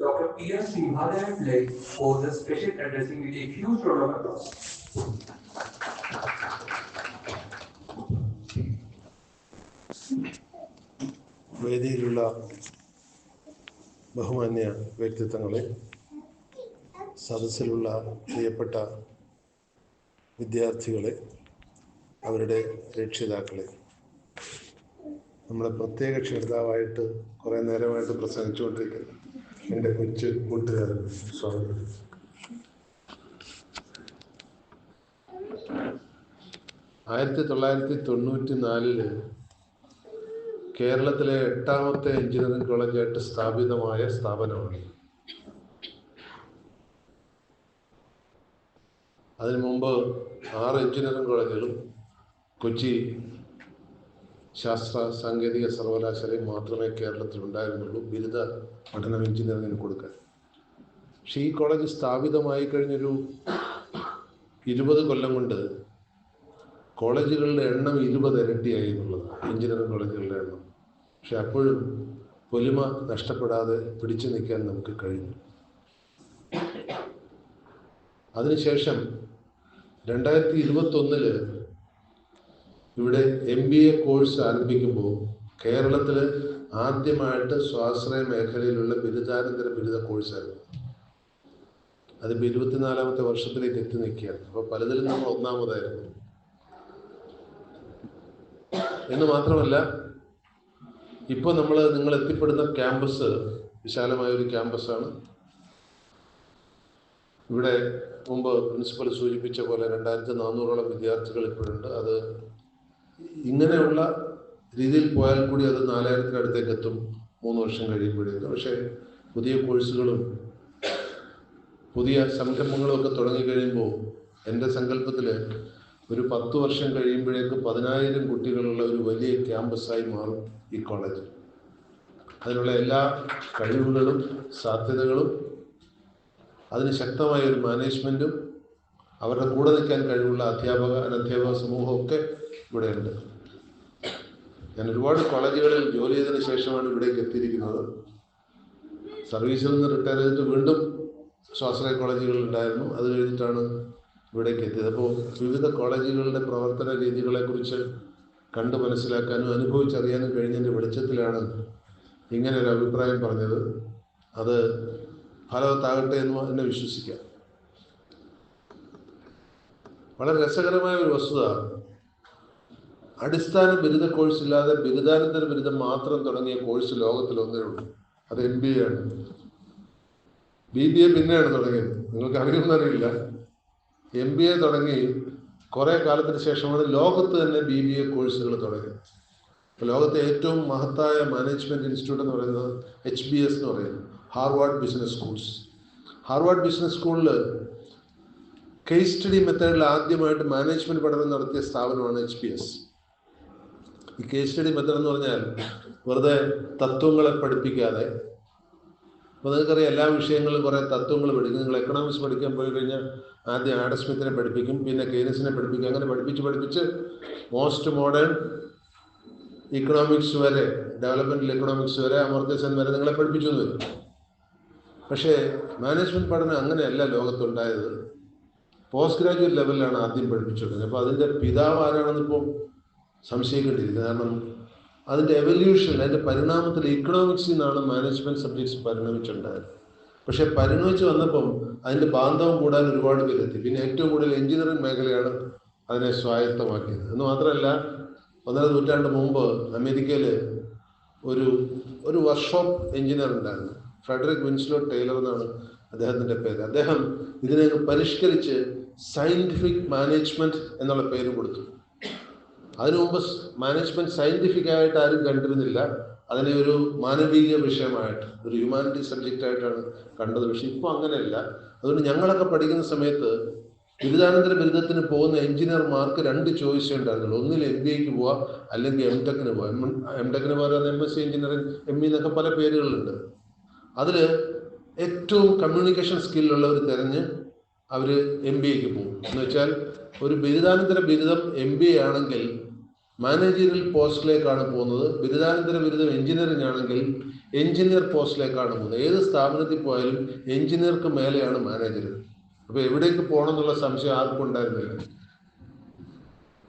Dr. P.S. Srivadhan Pillai holds a special addressing with a huge round of applause. വേദിയിലുള്ള ബഹുമാന്യ വ്യക്തിത്വങ്ങളെ, സദസ്സിലുള്ള പ്രിയപ്പെട്ട വിദ്യാർത്ഥികളെ, അവരുടെ രക്ഷിതാക്കളെ, നമ്മുടെ പ്രത്യേക ക്ഷണിതാവായിട്ട് കുറേ നേരമായിട്ട് പ്രസംഗിച്ചുകൊണ്ടിരിക്കുന്ന എൻ്റെ കൊച്ചു കൂട്ടുകാരൻ സ്വാഗതം. ആയിരത്തി 1994 കേരളത്തിലെ 8ാമത്തെ എഞ്ചിനീയറിംഗ് കോളേജായിട്ട് സ്ഥാപിതമായ സ്ഥാപനമാണ്. അതിനു മുമ്പ് 6 എഞ്ചിനീയറിംഗ് കോളേജുകളും കൊച്ചി ശാസ്ത്ര സാങ്കേതിക സർവകലാശാലയും മാത്രമേ കേരളത്തിലുണ്ടായിരുന്നുള്ളൂ ബിരുദ പഠനം എഞ്ചിനീയറിംഗിന് കൊടുക്കാൻ. പക്ഷേ ഈ കോളേജ് സ്ഥാപിതമായി കഴിഞ്ഞൊരു 20 കൊല്ലം കൊണ്ട് കോളേജുകളുടെ എണ്ണം 20 ഇരട്ടിയായി എന്നുള്ളത്, എഞ്ചിനീയറിംഗ് കോളേജുകളുടെ എണ്ണം. പക്ഷെ അപ്പോഴും പൊലിമ നഷ്ടപ്പെടാതെ പിടിച്ചു നിൽക്കാൻ നമുക്ക് കഴിഞ്ഞു. അതിനുശേഷം 2021 ഇവിടെ MBA കോഴ്സ് ആരംഭിക്കുമ്പോൾ കേരളത്തിൽ ആദ്യമായിട്ട് സ്വാശ്രയ മേഖലയിലുള്ള ബിരുദാനന്തര ബിരുദ കോഴ്സായിരുന്നു. അതിപ്പോൾ 24ാമത്തെ വർഷത്തിലേക്ക് എത്തി നിൽക്കുകയാണ്. അപ്പോൾ പലതിലും നമ്മൾ ഒന്നാമതായിരുന്നു എന്ന് മാത്രമല്ല, ഇപ്പോൾ നിങ്ങൾ എത്തിപ്പെടുന്ന ക്യാമ്പസ് വിശാലമായൊരു ക്യാമ്പസാണ്. ഇവിടെ മുമ്പ് പ്രിൻസിപ്പൽ സൂചിപ്പിച്ച പോലെ 2400ഓളം വിദ്യാർത്ഥികൾ ഇപ്പോഴുണ്ട്. അത് ഇങ്ങനെയുള്ള രീതിയിൽ പോയാൽ കൂടി അത് 4000 അടുത്തേക്ക് എത്തും 3 വർഷം കഴിയുമ്പോഴേക്കും. പക്ഷേ പുതിയ കോഴ്സുകളും പുതിയ സംരംഭങ്ങളും ഒക്കെ തുടങ്ങിക്കഴിയുമ്പോൾ എൻ്റെ സങ്കല്പത്തിൽ ഒരു 10 വർഷം കഴിയുമ്പോഴേക്കും 10,000 കുട്ടികളുള്ള ഒരു വലിയ ക്യാമ്പസായി മാറും ഈ കോളേജ്. അതിനുള്ള എല്ലാ കഴിവുകളും സാധ്യതകളും അതിന് ശക്തമായ ഒരു മാനേജ്മെൻറ്റും അവരുടെ കൂടെ നിൽക്കാൻ കഴിവുള്ള അധ്യാപക അനധ്യാപക സമൂഹമൊക്കെ ഇവിടെയുണ്ട്. ഞാൻ ഒരുപാട് കോളേജുകളിൽ ജോലി ചെയ്തതിന് ശേഷമാണ് ഇവിടേക്ക് എത്തിയിരിക്കുന്നത്. സർവീസിൽ നിന്ന് റിട്ടയർ ചെയ്തിട്ട് വീണ്ടും സ്വാശ്രയ കോളേജുകളുണ്ടായിരുന്നു. അത് കഴിഞ്ഞിട്ടാണ് ഇവിടേക്ക് എത്തിയത്. അപ്പോൾ വിവിധ കോളേജുകളുടെ പ്രവർത്തന രീതികളെക്കുറിച്ച് കണ്ട് മനസ്സിലാക്കാനും അനുഭവിച്ചറിയാനും കഴിഞ്ഞതിൻ്റെ വെളിച്ചത്തിലാണ് ഇങ്ങനെ ഒരു അഭിപ്രായം പറഞ്ഞത്. അത് ഫലവത്താകട്ടെ എന്ന് തന്നെ വിശ്വസിക്കാം. വളരെ രസകരമായ ഒരു വസ്തുത, അടിസ്ഥാന ബിരുദ കോഴ്സ് ഇല്ലാതെ ബിരുദാനന്തര ബിരുദം മാത്രം തുടങ്ങിയ കോഴ്സ് ലോകത്തിൽ ഒന്നേ ഉള്ളൂ. അത് MBA ആണ്. BBA പിന്നെയാണ് തുടങ്ങിയത്. നിങ്ങൾക്ക് അറിയുമെന്നറിയില്ല. MBA തുടങ്ങി കുറേ കാലത്തിന് ശേഷമാണ് ലോകത്ത് തന്നെ BBA കോഴ്സുകൾ തുടങ്ങിയത്. ഇപ്പോൾ ലോകത്തെ ഏറ്റവും മഹത്തായ മാനേജ്മെൻറ്റ് ഇൻസ്റ്റിറ്റ്യൂട്ട് എന്ന് പറയുന്നത് HBS എന്ന് പറയുന്നത്, Harvard business schools. Harvard business സ്കൂളിൽ കേസ് സ്റ്റഡി മെത്തേഡിൽ ആദ്യമായിട്ട് മാനേജ്മെൻറ്റ് പഠനം നടത്തിയ സ്ഥാപനമാണ് HBS. ഈ കേസ് സ്റ്റഡി മെത്തേഡ് എന്ന് പറഞ്ഞാൽ വെറുതെ തത്വങ്ങളെ പഠിപ്പിക്കാതെ, അപ്പോൾ നിങ്ങൾക്കറിയാം എല്ലാ വിഷയങ്ങളിലും കുറേ തത്വങ്ങൾ പഠിക്കും. നിങ്ങൾ എക്കണോമിക്സ് പഠിക്കാൻ പോയി കഴിഞ്ഞാൽ ആദ്യം ആഡം സ്മിത്തിനെ പഠിപ്പിക്കും, പിന്നെ കെയ്നസിനെ പഠിപ്പിക്കും. അങ്ങനെ പഠിപ്പിച്ച് മോസ്റ്റ് മോഡേൺ ഇക്കണോമിക്സ് വരെ, ഡെവലപ്മെൻറ്റൽ ഇക്കണോമിക്സ് വരെ, അമർത്യ സെൻ വരെ നിങ്ങളെ പഠിപ്പിച്ചു എന്ന് വരും. പക്ഷേ മാനേജ്മെൻറ്റ് പഠനം അങ്ങനെയല്ല ലോകത്തുണ്ടായത്. പോസ്റ്റ് ഗ്രാജുവേറ്റ് ലെവലിലാണ് ആദ്യം പഠിപ്പിച്ചുകൊണ്ടിരുന്നത്. അപ്പോൾ അതിൻ്റെ പിതാവ് ആരാണെന്നിപ്പോൾ സംശയിക്കേണ്ടിയിരിക്കുന്നത്. കാരണം അതിൻ്റെ എവല്യൂഷൻ, അതിൻ്റെ പരിണാമത്തിൽ ഇക്കണോമിക്സിൽ നിന്നാണ് മാനേജ്മെൻറ്റ് സബ്ജക്ട്സ് പരിണമിച്ചുണ്ടായത്. പക്ഷേ പരിണമിച്ച് വന്നപ്പം അതിൻ്റെ ബാന്ധവം കൂടാൻ ഒരുപാട് പേരെത്തി. പിന്നെ ഏറ്റവും കൂടുതൽ എഞ്ചിനീയറിംഗ് മേഖലയാണ് അതിനെ സ്വായത്തമാക്കിയത്. എന്ന് മാത്രമല്ല, 1.5 നൂറ്റാണ്ട് മുമ്പ് അമേരിക്കയിൽ ഒരു വർക്ക്ഷോപ്പ് എഞ്ചിനീയർ ഉണ്ടായിരുന്നു. ഫ്രെഡറിക് വിൻസ്ലോ ടൈലർ എന്നാണ് അദ്ദേഹത്തിൻ്റെ പേര്. അദ്ദേഹം ഇതിനെ പരിഷ്കരിച്ച് സയൻറ്റിഫിക് മാനേജ്മെൻറ്റ് എന്നുള്ള പേര് കൊടുത്തു. അതിനു മുമ്പ് മാനേജ്മെൻറ്റ് സയൻറ്റിഫിക് ആയിട്ട് ആരും കണ്ടിരുന്നില്ല. അതിനെ ഒരു മാനവീയ വിഷയമായിട്ട്, ഒരു ഹ്യൂമാനിറ്റി സബ്ജക്റ്റായിട്ടാണ് കണ്ടത്. പക്ഷെ ഇപ്പോൾ അങ്ങനെയല്ല. അതുകൊണ്ട് ഞങ്ങളൊക്കെ പഠിക്കുന്ന സമയത്ത് ബിരുദാനന്തര ബിരുദത്തിന് പോകുന്ന എഞ്ചിനീയർമാർക്ക് 2 ചോയ്സ് ഉണ്ടായിരുന്നുള്ളൂ. ഒന്നിൽ MBAക്ക് പോവാം, അല്ലെങ്കിൽ M.Techന് പോവാം. M.Techന് പോകാൻ MSc എഞ്ചിനീയറിംഗ്, ME എന്നൊക്കെ പല പേരുകളുണ്ട്. അതിൽ ഏറ്റവും കമ്മ്യൂണിക്കേഷൻ സ്കില്ലുള്ളവർ തിരഞ്ഞ് അവർ MBAക്ക് പോകും. എന്ന് വെച്ചാൽ ഒരു ബിരുദാനന്തര ബിരുദം MBA ആണെങ്കിൽ മാനേജീരിയൽ പോസ്റ്റിലേക്കാണ് പോകുന്നത്. ബിരുദാനന്തര ബിരുദം എഞ്ചിനീയറിംഗ് ആണെങ്കിൽ എഞ്ചിനീയർ പോസ്റ്റിലേക്കാണ് പോകുന്നത്. ഏത് സ്ഥാപനത്തിൽ പോയാലും എഞ്ചിനീയർക്ക് മേലെയാണ് മാനേജർ. അപ്പോൾ എവിടേക്ക് പോകണം എന്നുള്ള സംശയം ആർക്കും ഉണ്ടായിരുന്നില്ല.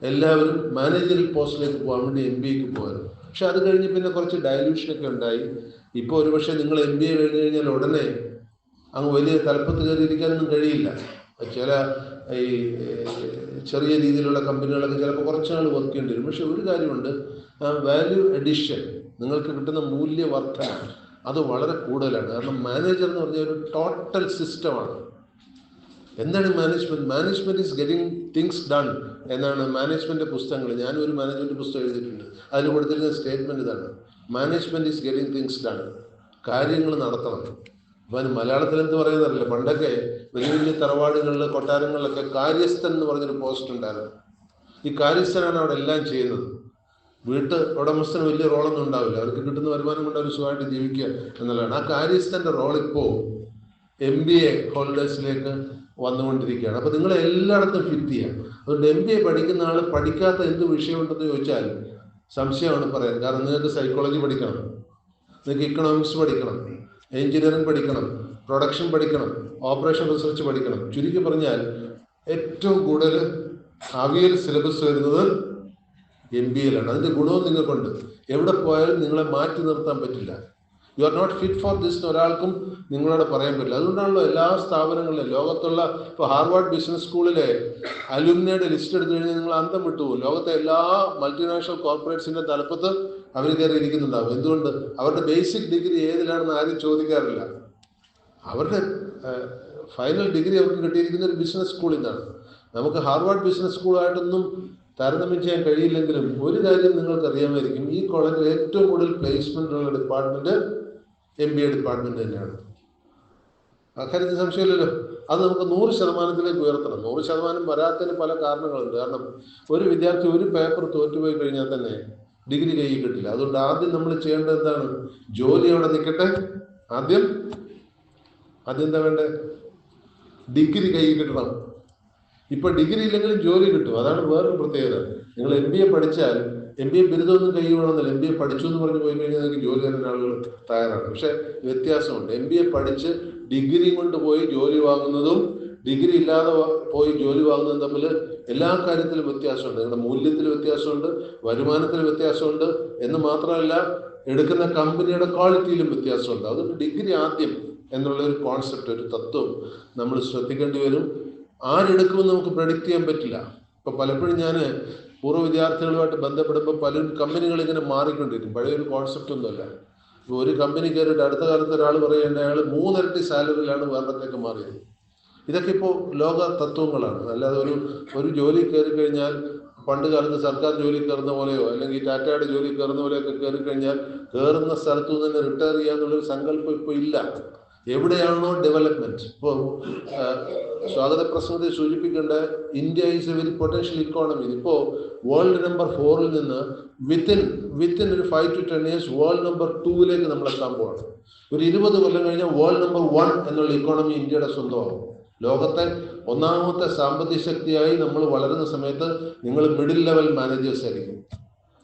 എല്ലാവരും മാനേജറിയൽ പോസ്റ്റിലേക്ക് പോകാൻ വേണ്ടി MBAക്ക് പോകാറ്. പക്ഷെ അത് കഴിഞ്ഞ് പിന്നെ കുറച്ച് ഡയലൂഷനൊക്കെ ഉണ്ടായി. ഇപ്പോൾ ഒരുപക്ഷെ നിങ്ങൾ MBA കഴിഞ്ഞ് കഴിഞ്ഞാൽ ഉടനെ അങ്ങ് വലിയ തലപ്പത്ത് കയറിയിരിക്കാനൊന്നും കഴിയില്ല. ചില ഈ ചെറിയ രീതിയിലുള്ള കമ്പനികളൊക്കെ ചിലപ്പോൾ കുറച്ച് നാൾ വർക്ക് ചെയ്യേണ്ടി വരും. പക്ഷെ ഒരു കാര്യമുണ്ട്, വാല്യൂ അഡീഷൻ, നിങ്ങൾക്ക് കിട്ടുന്ന മൂല്യവർദ്ധന അത് വളരെ കൂടുതലാണ്. കാരണം മാനേജർ എന്ന് പറഞ്ഞാൽ ഒരു ടോട്ടൽ സിസ്റ്റമാണ്. എന്താണ് management? Management is getting things done എന്നാണ് മാനേജ്മെന്റ് പുസ്തകങ്ങൾ. ഞാനും ഒരു മാനേജ്മെന്റ് പുസ്തകം എഴുതിയിട്ടുണ്ട്. അതിൽ കൊടുത്തിരുന്ന സ്റ്റേറ്റ്മെന്റ് ഇതാണ്: management is getting things done. കാര്യങ്ങൾ നടത്തണം. അപ്പം അതിന് മലയാളത്തിൽ എന്ത് പറയുന്നറിയില്ല. പണ്ടൊക്കെ വലിയ വലിയ തറവാടുകളിൽ കൊട്ടാരങ്ങളിലൊക്കെ കാര്യസ്ഥൻ എന്ന് പറഞ്ഞൊരു പോസ്റ്റ് ഉണ്ടായിരുന്നു. ഈ കാര്യസ്ഥനാണ് അവിടെ എല്ലാം ചെയ്യുന്നത്. വീട്ട് ഉടമസ്ഥന് വലിയ റോളൊന്നും ഉണ്ടാവില്ല. അവർക്ക് കിട്ടുന്ന വരുമാനം കൊണ്ട് അവർ സുഖമായിട്ട് ജീവിക്കുക എന്നുള്ളതാണ്. ആ കാര്യസ്ഥന്റെ റോൾ ഇപ്പോൾ MBA ഹോൾഡേഴ്സിലേക്ക് വന്നുകൊണ്ടിരിക്കുകയാണ്. അപ്പോൾ നിങ്ങൾ എല്ലായിടത്തും ഫിറ്റ് ചെയ്യാം. അതുകൊണ്ട് MBA പഠിക്കുന്ന ആൾ പഠിക്കാത്ത എന്ത് വിഷയമുണ്ടെന്ന് ചോദിച്ചാൽ സംശയമാണ് പറയാൻ. കാരണം നിങ്ങൾക്ക് സൈക്കോളജി പഠിക്കണം, നിങ്ങൾക്ക് ഇക്കണോമിക്സ് പഠിക്കണം, എഞ്ചിനീയറിംഗ് പഠിക്കണം, പ്രൊഡക്ഷൻ പഠിക്കണം, ഓപ്പറേഷൻ റിസർച്ച് പഠിക്കണം. ചുരുക്കി പറഞ്ഞാൽ ഏറ്റവും കൂടുതൽ അവിയൽ സിലബസ് വരുന്നത് MBAയിലാണ്. അതിൻ്റെ ഗുണവും നിങ്ങൾക്കുണ്ട്. എവിടെ പോയാലും നിങ്ങളെ മാറ്റി നിർത്താൻ പറ്റില്ല. You are not fit for this എന്ന് ഒരാൾക്കും നിങ്ങളോട് പറയാൻ പറ്റില്ല. അതുകൊണ്ടാണല്ലോ എല്ലാ സ്ഥാപനങ്ങളിലും ലോകത്തുള്ള, ഇപ്പോൾ ഹാർവാർഡ് ബിസിനസ് സ്കൂളിലെ അലുമിനിയുടെ ലിസ്റ്റ് എടുത്തു കഴിഞ്ഞാൽ നിങ്ങൾ അന്തം വിട്ടുപോകും. ലോകത്തെ എല്ലാ മൾട്ടിനാഷണൽ കോർപ്പറേറ്റ്സിന്റെ തലപ്പത്ത് അവർ കയറി ഇരിക്കുന്നുണ്ടാവും. എന്തുകൊണ്ട്? അവരുടെ ബേസിക് ഡിഗ്രി ഏതിലാണെന്ന് ആരും ചോദിക്കാറില്ല. അവരുടെ ഫൈനൽ ഡിഗ്രി അവർക്ക് കിട്ടിയിരിക്കുന്ന ഒരു ബിസിനസ് സ്കൂളിൽ നിന്നാണ്. നമുക്ക് ഹാർവാർഡ് ബിസിനസ് സ്കൂളായിട്ടൊന്നും താരതമ്യം ചെയ്യാൻ കഴിയില്ലെങ്കിലും ഒരു കാര്യം നിങ്ങൾക്ക് അറിയാമായിരിക്കും: ഈ കോളേജിൽ ഏറ്റവും കൂടുതൽ പ്ലേസ്മെന്റ് ഉള്ള ഡിപ്പാർട്ട്മെന്റ് MBA ഡിപ്പാർട്ട്മെന്റ് തന്നെയാണ്. അക്കാര്യത്തിൽ സംശയമില്ലല്ലോ. അത് നമുക്ക് 100% ഉയർത്തണം. 100% വരാത്തതിന് പല കാരണങ്ങളുണ്ട്. കാരണം ഒരു വിദ്യാർത്ഥി ഒരു പേപ്പർ തോറ്റുപോയി കഴിഞ്ഞാൽ തന്നെ ഡിഗ്രി കയ്യിൽ കിട്ടില്ല. അതുകൊണ്ട് ആദ്യം നമ്മൾ ചെയ്യേണ്ടത് എന്താണ്? ജോലി അവിടെ നിൽക്കട്ടെ. ആദ്യം എന്താ വേണ്ടേ? ഡിഗ്രി കയ്യിൽ കിട്ടണം. ഇപ്പൊ ഡിഗ്രി ഇല്ലെങ്കിലും ജോലി കിട്ടും. അതാണ് വേറൊരു പ്രത്യേകത. നിങ്ങൾ MBA പഠിച്ചാൽ MBA ബിരുദമൊന്നും കൈ വേണമെന്നില്ല. MBA പഠിച്ചു എന്ന് പറഞ്ഞ് പോയി കഴിഞ്ഞാൽ നിങ്ങൾക്ക് ജോലി തരുന്ന ആളുകൾ തയ്യാറാണ്. പക്ഷെ വ്യത്യാസമുണ്ട്. MBA പഠിച്ച് ഡിഗ്രി കൊണ്ട് പോയി ജോലി വാങ്ങുന്നതും ഡിഗ്രി ഇല്ലാതെ പോയി ജോലി വാങ്ങുന്നതും തമ്മിൽ എല്ലാ കാര്യത്തിലും വ്യത്യാസമുണ്ട്. നിങ്ങളുടെ മൂല്യത്തിൽ വ്യത്യാസമുണ്ട്, വരുമാനത്തിൽ വ്യത്യാസമുണ്ട് എന്ന് മാത്രമല്ല എടുക്കുന്ന കമ്പനിയുടെ ക്വാളിറ്റിയിലും വ്യത്യാസമുണ്ട്. അതുകൊണ്ട് ഡിഗ്രി ആദ്യം എന്നുള്ള ഒരു കോൺസെപ്റ്റ്, ഒരു തത്വം നമ്മൾ ശ്രദ്ധിക്കേണ്ടി വരും. ആരെടുക്കുമെന്ന് നമുക്ക് പ്രഡിക്റ്റ് ചെയ്യാൻ പറ്റില്ല. ഇപ്പൊ പലപ്പോഴും ഞാൻ പൂർവ്വ വിദ്യാർത്ഥികളുമായിട്ട് ബന്ധപ്പെടുമ്പോൾ പലരും കമ്പനികൾ ഇങ്ങനെ മാറിക്കൊണ്ടിരിക്കും. പഴയൊരു കോൺസെപ്റ്റ് ഒന്നുമല്ല. ഇപ്പോൾ ഒരു കമ്പനി കയറിയിട്ട് അടുത്ത കാലത്ത് ഒരാൾ പറയുന്നത് അയാൾ 3 ഇരട്ടി സാലറിയിലാണ് വേറെത്തേക്ക് മാറിയത്. ഇതൊക്കെ ഇപ്പോൾ ലോക തത്വങ്ങളാണ്. അല്ലാതെ ഒരു ജോലി കയറി കഴിഞ്ഞാൽ പണ്ട് കാലത്ത് സർക്കാർ ജോലി കയറുന്ന പോലെയോ അല്ലെങ്കിൽ ടാറ്റയുടെ ജോലി കയറുന്ന പോലെയൊക്കെ കയറി കഴിഞ്ഞാൽ കയറുന്ന സ്ഥലത്തു നിന്ന് തന്നെ റിട്ടയർ ചെയ്യാന്നുള്ളൊരു സങ്കല്പം ഇപ്പോൾ ഇല്ല. എവിടെയാണോ ഡെവലപ്മെന്റ്, ഇപ്പോൾ സ്വാഗത പ്രസംഗത്തിൽ സൂചിപ്പിക്കേണ്ട India is a very potential economy. ഇപ്പോൾ വേൾഡ് നമ്പർ 4 നിന്ന് വിത്തിൻ ഒരു 5 to 10 years വേൾഡ് നമ്പർ 2 നമ്മൾ എത്താൻ പോവാണ്. ഒരു 20 കൊല്ലം കഴിഞ്ഞാൽ വേൾഡ് നമ്പർ 1 എന്നുള്ള ഇക്കോണമി ഇന്ത്യയുടെ സ്വന്തമാകും. ലോകത്തെ 1ാമത്തെ സാമ്പത്തിക ശക്തിയായി നമ്മൾ വളരുന്ന സമയത്ത് നിങ്ങൾ മിഡിൽ ലെവൽ മാനേജേഴ്സ് ആയിരിക്കും.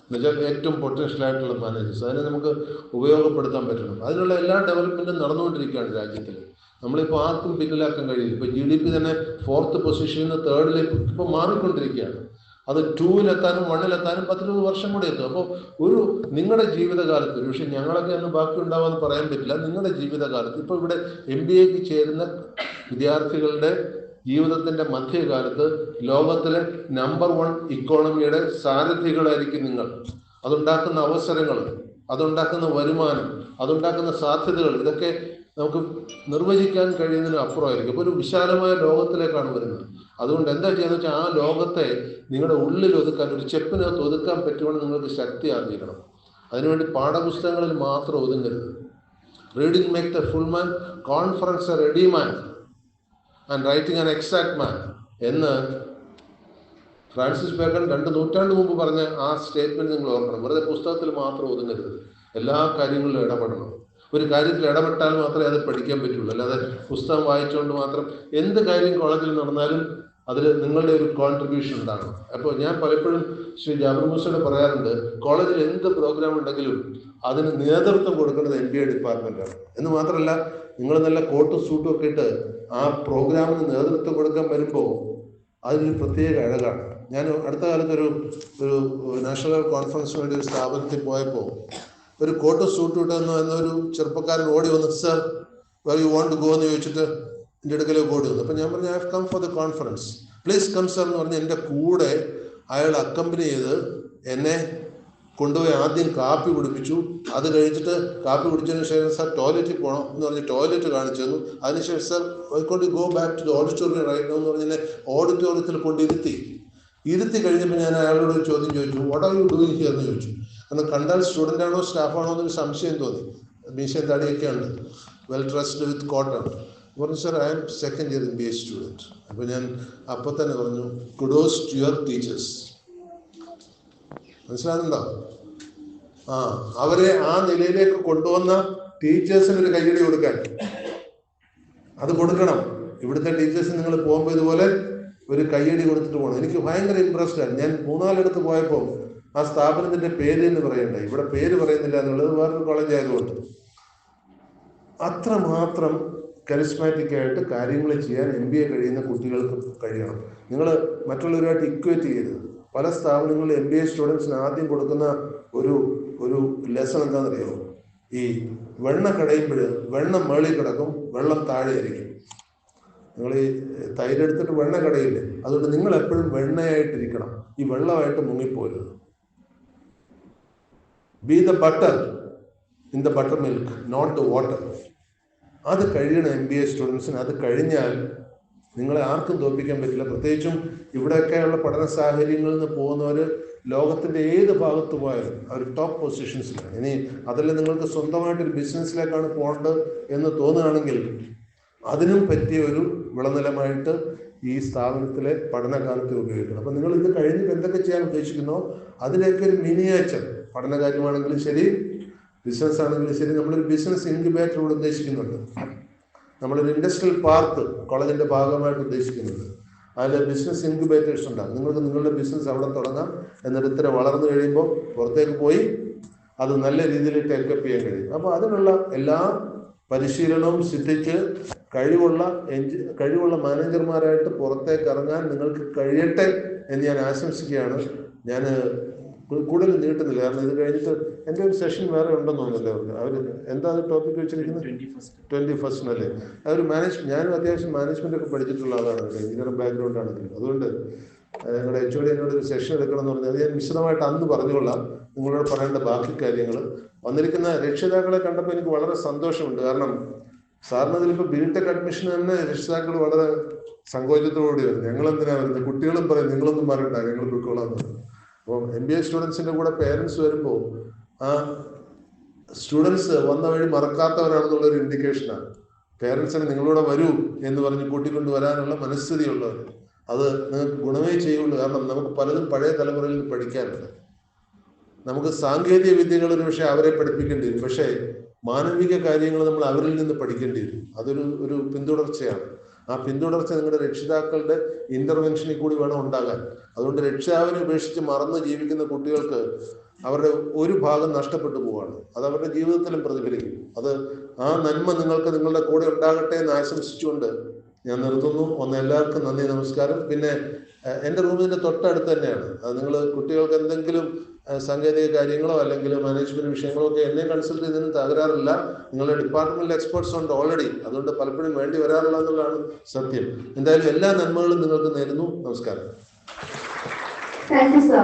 എന്നുവെച്ചാൽ ഏറ്റവും പൊട്ടൻഷ്യൽ ആയിട്ടുള്ള മാനേജേഴ്സ്. അതിനെ നമുക്ക് ഉപയോഗപ്പെടുത്താൻ പറ്റണം. അതിനുള്ള എല്ലാ ഡെവലപ്മെന്റും നടന്നുകൊണ്ടിരിക്കുകയാണ് രാജ്യത്തിൽ. നമ്മളിപ്പോൾ ആർക്കും പിന്നിലാക്കാൻ കഴിയില്ല. ഇപ്പോൾ GDP തന്നെ 4th പൊസിഷനിൽ നിന്ന് 3rd ഇപ്പോൾ മാറിക്കൊണ്ടിരിക്കുകയാണ്. അത് 2-ലെത്താനും 1-ലെത്താനും 10-20 വർഷം കൂടി എത്തും. അപ്പോൾ നിങ്ങളുടെ ജീവിതകാലത്ത്, പക്ഷേ ഞങ്ങളൊക്കെ അന്ന് ബാക്കി ഉണ്ടാവാന്ന് പറയാൻ പറ്റില്ല, നിങ്ങളുടെ ജീവിതകാലത്ത് ഇപ്പോൾ ഇവിടെ MBAക്ക് ചേരുന്ന വിദ്യാർത്ഥികളുടെ ജീവിതത്തിന്റെ മധ്യകാലത്ത് ലോകത്തിലെ നമ്പർ 1 ഇക്കോണമിയുടെ സാരഥികളായിരിക്കും നിങ്ങൾ. അതുണ്ടാക്കുന്ന അവസരങ്ങൾ, അതുണ്ടാക്കുന്ന വരുമാനം, അതുണ്ടാക്കുന്ന സാധ്യതകൾ, ഇതൊക്കെ നമുക്ക് നിർവചിക്കാൻ കഴിയുന്നതിന് അപ്പുറമായിരിക്കും. അപ്പോൾ ഒരു വിശാലമായ ലോകത്തിലേക്കാണ് വരുന്നത്. അതുകൊണ്ട് എന്താ ചെയ്യാന്ന് വെച്ചാൽ ആ ലോകത്തെ നിങ്ങളുടെ ഉള്ളിൽ ഒതുക്കാൻ, ഒരു ചെപ്പിനകത്ത് ഒതുക്കാൻ പറ്റുവാണെങ്കിൽ നിങ്ങൾക്ക് ശക്തി ആർജിക്കണം. അതിനുവേണ്ടി പാഠപുസ്തകങ്ങളിൽ മാത്രം ഒതുങ്ങരുത്. Reading make the full man, conference a ready man and writing an exact man എന്ന് ഫ്രാൻസിസ് ബേക്കൺ 2 നൂറ്റാണ്ട് മുമ്പ് പറഞ്ഞ ആ സ്റ്റേറ്റ്മെന്റ് നിങ്ങൾ ഓർക്കണം. വെറുതെ പുസ്തകത്തിൽ മാത്രം ഒതുങ്ങരുത്. എല്ലാ കാര്യങ്ങളിലും ഇടപെടണം. ഒരു കാര്യത്തിൽ ഇടപെട്ടാൽ മാത്രമേ അത് പഠിക്കാൻ പറ്റുള്ളൂ. അല്ലാതെ പുസ്തകം വായിച്ചുകൊണ്ട് മാത്രം എന്ത് കാര്യം കോളേജിൽ നടന്നാലും അതിൽ നിങ്ങളുടെ ഒരു കോൺട്രിബ്യൂഷൻ ഉണ്ടാകണം. അപ്പോൾ ഞാൻ പലപ്പോഴും ശ്രീ ജാബിർ മൂസയോട് പറയാറുണ്ട്, കോളേജിൽ എന്ത് പ്രോഗ്രാം ഉണ്ടെങ്കിലും അതിന് നേതൃത്വം കൊടുക്കുന്നത് MBA ഡിപ്പാർട്ട്മെൻറ്റാണ്. എന്ന് മാത്രമല്ല, നിങ്ങൾ നല്ല കോട്ടും സൂട്ടും ഒക്കെ ഇട്ട് ആ പ്രോഗ്രാമിന് നേതൃത്വം കൊടുക്കാൻ വരുമ്പോൾ അതിനൊരു പ്രത്യേക അഴകാണ്. ഞാൻ അടുത്ത കാലത്ത് ഒരു നാഷണൽ കോൺഫറൻസിന് വേണ്ടി ഒരു സ്ഥാപനത്തിൽ പോയപ്പോൾ ഒരു കോട്ടും സൂട്ടും ഇട്ടെന്ന് എന്നൊരു ചെറുപ്പക്കാരൻ ഓടി വന്ന്, sir where you want to go എന്ന് ചോദിച്ചിട്ട് എൻ്റെ അടുക്കലേക്ക് ഓടി വന്നു. അപ്പം ഞാൻ പറഞ്ഞു, I have come for the conference, please come sir എന്ന് പറഞ്ഞ് എൻ്റെ കൂടെ അയാൾ അക്കമ്പനി ചെയ്ത് എന്നെ കൊണ്ടുപോയി ആദ്യം കാപ്പി കുടിപ്പിച്ചു. അത് കഴിഞ്ഞിട്ട് കാപ്പി കുടിച്ചതിന് ശേഷം സാർ ടോയ്ലറ്റിൽ പോകണം എന്ന് പറഞ്ഞ് ടോയ്ലറ്റ് കാണിച്ചു തന്നു. അതിനുശേഷം സാർ കൊണ്ട് go back to the auditorium right എന്ന് പറഞ്ഞ് എന്നെ ഓഡിറ്റോറിയത്തിൽ കൊണ്ടിരുത്തി കഴിഞ്ഞപ്പോൾ ഞാൻ അയാളോട് ഒരു ചോദ്യം ചോദിച്ചു, what are you doing here എന്ന് ചോദിച്ചു. കാരണം കണ്ടാൽ സ്റ്റുഡൻ്റ് ആണോ സ്റ്റാഫാണോ എന്നൊരു സംശയം തോന്നി. മീശയും താടിയൊക്കെ ഉണ്ട്, വെൽ ഡ്രസ്ഡ് വിത്ത് കോട്ടൺ. പറഞ്ഞു, sir I M second year MBA student. അപ്പോൾ ഞാൻ അപ്പോൾ തന്നെ പറഞ്ഞു, കുഡോസ് ടു യുവർ ടീച്ചേഴ്സ്. മനസ്സിലാകുന്നുണ്ടോ? അവരെ ആ നിലയിലേക്ക് കൊണ്ടുവന്ന ടീച്ചേഴ്സിന് ഒരു കയ്യടി കൊടുക്കാൻ, അത് കൊടുക്കണം. ഇവിടുത്തെ ടീച്ചേഴ്സ് നിങ്ങൾ പോകുമ്പോൾ ഇതുപോലെ ഒരു കയ്യടി കൊടുത്തിട്ട് പോകണം. എനിക്ക് ഭയങ്കര ഇമ്പ്രസ്ഡ് ആണ്. ഞാൻ 3-4 പോയപ്പോൾ ആ സ്ഥാപനത്തിന്റെ പേര് എന്ന് പറയണ്ടേ, ഇവിടെ പേര് പറയുന്നില്ല എന്നുള്ളത് വേറൊരു കോളേജ് ആയതുകൊണ്ട്. അത്രമാത്രം കരിസ്മാറ്റിക് ആയിട്ട് കാര്യങ്ങൾ ചെയ്യാൻ MBA കഴിയുന്ന കുട്ടികൾക്ക് കഴിയണം. നിങ്ങൾ മറ്റുള്ളവരുമായിട്ട് ഇക്വേറ്റ് ചെയ്യരുത്. പല സ്ഥാപനങ്ങളിൽ MBA സ്റ്റുഡൻസിന് ആദ്യം കൊടുക്കുന്ന ഒരു ലെസൺ എന്താണെന്നറിയോ? ഈ വെണ്ണ കടയുമ്പോൾ വെള്ളം മേളിൽ കിടക്കും, വെള്ളം താഴെ ആയിരിക്കും. നിങ്ങൾ ഈ തൈരെടുത്തിട്ട് വെണ്ണ കടയില്ലേ, അതുകൊണ്ട് നിങ്ങൾ എപ്പോഴും വെണ്ണയായിട്ടിരിക്കണം, ഈ വെള്ളമായിട്ട് മുങ്ങിപ്പോരുത്. Be the butter in the butter milk, not the water. അത് കഴിയണം MBA സ്റ്റുഡൻസിന്. അത് കഴിഞ്ഞാൽ നിങ്ങളെ ആർക്കും തോൽപ്പിക്കാൻ പറ്റില്ല. പ്രത്യേകിച്ചും ഇവിടെയൊക്കെയുള്ള പഠന സാഹചര്യങ്ങളിൽ നിന്ന് പോകുന്നവർ ലോകത്തിൻ്റെ ഏത് ഭാഗത്ത് പോയാലും അവർ ടോപ്പ് പൊസിഷൻസിലാണ്. ഇനി അതല്ല നിങ്ങൾക്ക് സ്വന്തമായിട്ടൊരു ബിസിനസ്സിലേക്കാണ് പോകേണ്ടത് എന്ന് തോന്നുകയാണെങ്കിൽ അതിനും പറ്റിയ ഒരു വിളനിലമായിട്ട് ഈ സ്ഥാപനത്തിലെ പഠനകാലത്തിൽ ഉപയോഗിക്കണം. അപ്പം നിങ്ങൾ ഇത് കഴിഞ്ഞിട്ട് എന്തൊക്കെ ചെയ്യാൻ ഉദ്ദേശിക്കുന്നോ അതിലേക്ക് ഒരു മിനിയേച്ചർ, പഠനകാര്യമാണെങ്കിലും ശരി ബിസിനസ് ആണെങ്കിലും ശരി, നമ്മളൊരു ബിസിനസ് ഇൻക്യുബേറ്റർ ഇവിടെ ഉദ്ദേശിക്കുന്നുണ്ട്. നമ്മളൊരു ഇൻഡസ്ട്രിയൽ പാർക്ക് കോളേജിൻ്റെ ഭാഗമായിട്ട് ഉദ്ദേശിക്കുന്നുണ്ട്. അതിൽ ബിസിനസ് ഇൻക്യുബേറ്റേഴ്സ് ഉണ്ടാകും. നിങ്ങൾക്ക് നിങ്ങളുടെ ബിസിനസ് അവിടെ തുടങ്ങാം. എന്നിട്ട് ഇത്ര വളർന്നു കഴിയുമ്പോൾ പുറത്തേക്ക് പോയി അത് നല്ല രീതിയിൽ ടേക്കപ്പ് ചെയ്യാൻ കഴിയും. അപ്പോൾ അതിനുള്ള എല്ലാ പരിശീലനവും സിദ്ധിച്ച് കഴിവുള്ള മാനേജർമാരായിട്ട് പുറത്തേക്ക് ഇറങ്ങാൻ നിങ്ങൾക്ക് കഴിയട്ടെ എന്ന് ഞാൻ ആശംസിക്കുകയാണ്. ഞാൻ കൂടുതൽ നീട്ടുന്നില്ല, കാരണം ഇത് കഴിഞ്ഞിട്ട് എൻ്റെ ഒരു സെഷൻ വേറെ ഉണ്ടെന്ന് തോന്നുന്നല്ലേ അവർക്ക്. അവർ എന്താ ടോപ്പിക് വെച്ചിരിക്കുന്നത്? 21st അല്ലേ? അതൊരു ഞാനും അത്യാവശ്യം മാനേജ്മെന്റ് ഒക്കെ പഠിച്ചിട്ടുള്ള ആളാണ്, എഞ്ചിനീയറിംഗ് ബാക്ക്ഗ്രൗണ്ട് ആണെങ്കിലും. അതുകൊണ്ട് നിങ്ങളുടെ HOD എന്നോട് ഒരു സെഷൻ എടുക്കണം എന്ന് പറഞ്ഞാൽ അത് ഞാൻ വിശദമായിട്ട് അന്ന് പറഞ്ഞുകൊള്ളാം. നിങ്ങളോട് പറയേണ്ട ബാക്കി കാര്യങ്ങൾ. വന്നിരിക്കുന്ന രക്ഷിതാക്കളെ കണ്ടപ്പോൾ എനിക്ക് വളരെ സന്തോഷമുണ്ട്. കാരണം സാറിന് അതിലിപ്പോൾ BTech അഡ്മിഷൻ തന്നെ രക്ഷിതാക്കൾ വളരെ സങ്കോചത്തോടുകൂടി വരും. ഞങ്ങളെന്തിനാ വരുന്നത്? കുട്ടികളും പറയും നിങ്ങളൊന്നും പറയണ്ട, ഞങ്ങൾ പോയിക്കോളാം. അപ്പോൾ MBA സ്റ്റുഡൻസിൻ്റെ കൂടെ പേരൻസ് വരുമ്പോൾ ആ സ്റ്റുഡൻസ് വന്ന വഴി മറക്കാത്തവരാണെന്നുള്ളൊരു ഇൻഡിക്കേഷനാണ്. പേരൻസിന് നിങ്ങളൂടെ വരൂ എന്ന് പറഞ്ഞ് കൂട്ടിക്കൊണ്ട് വരാനുള്ള മനസ്ഥിതിയുള്ളവർ. അത് നിങ്ങൾക്ക് ഗുണമേ ചെയ്യുള്ളൂ. കാരണം നമുക്ക് പലതും പഴയ തലമുറയിൽ നിന്ന് പഠിക്കാനുണ്ട്. നമുക്ക് സാങ്കേതിക വിദ്യകൾ ഒരു പക്ഷേ അവരെ പഠിപ്പിക്കേണ്ടി വരും, പക്ഷേ മാനവിക കാര്യങ്ങൾ നമ്മൾ അവരിൽ നിന്ന് പഠിക്കേണ്ടി വരും. അതൊരു പിന്തുടർച്ചയാണ്. ആ പിന്തുടർച്ച നിങ്ങളുടെ രക്ഷിതാക്കളുടെ ഇന്റർവെൻഷനിൽ കൂടി വേണം ഉണ്ടാകാൻ. അതുകൊണ്ട് രക്ഷിതാവിനെ ഉപേക്ഷിച്ച് മറന്ന് ജീവിക്കുന്ന കുട്ടികൾക്ക് അവരുടെ ഒരു ഭാഗം നഷ്ടപ്പെട്ടു പോവുകയാണ്. അത് അവരുടെ ജീവിതത്തിലും പ്രതിഫലിക്കും. അത് ആ നന്മ നിങ്ങൾക്ക് നിങ്ങളുടെ കൂടെ ഉണ്ടാകട്ടെ എന്ന് ആശംസിച്ചുകൊണ്ട് ഞാൻ നിർത്തുന്നു. എല്ലാവർക്കും നന്ദി, നമസ്കാരം. പിന്നെ എൻ്റെ റൂമിൻ്റെ തൊട്ടടുത്ത് തന്നെയാണ്. അത് നിങ്ങൾ കുട്ടികൾക്ക് എന്തെങ്കിലും സാങ്കേതിക കാര്യങ്ങളോ അല്ലെങ്കിൽ മാനേജ്മെന്റ് വിഷയങ്ങളോ ഒക്കെ എന്നെ കൺസൾട്ട് ചെയ്തതിന് തകരാറില്ല. നിങ്ങളുടെ ഡിപ്പാർട്ട്മെന്റിൽ എക്സ്പെർട്സ് ഉണ്ട് ഓൾറെഡി. അതുകൊണ്ട് പലപ്പോഴും വേണ്ടി വരാറില്ല എന്നുള്ളതാണ് സത്യം. എന്തായാലും എല്ലാ നന്മകളും നിങ്ങൾക്ക് നേരുന്നു. നമസ്കാരം. Thank you, sir.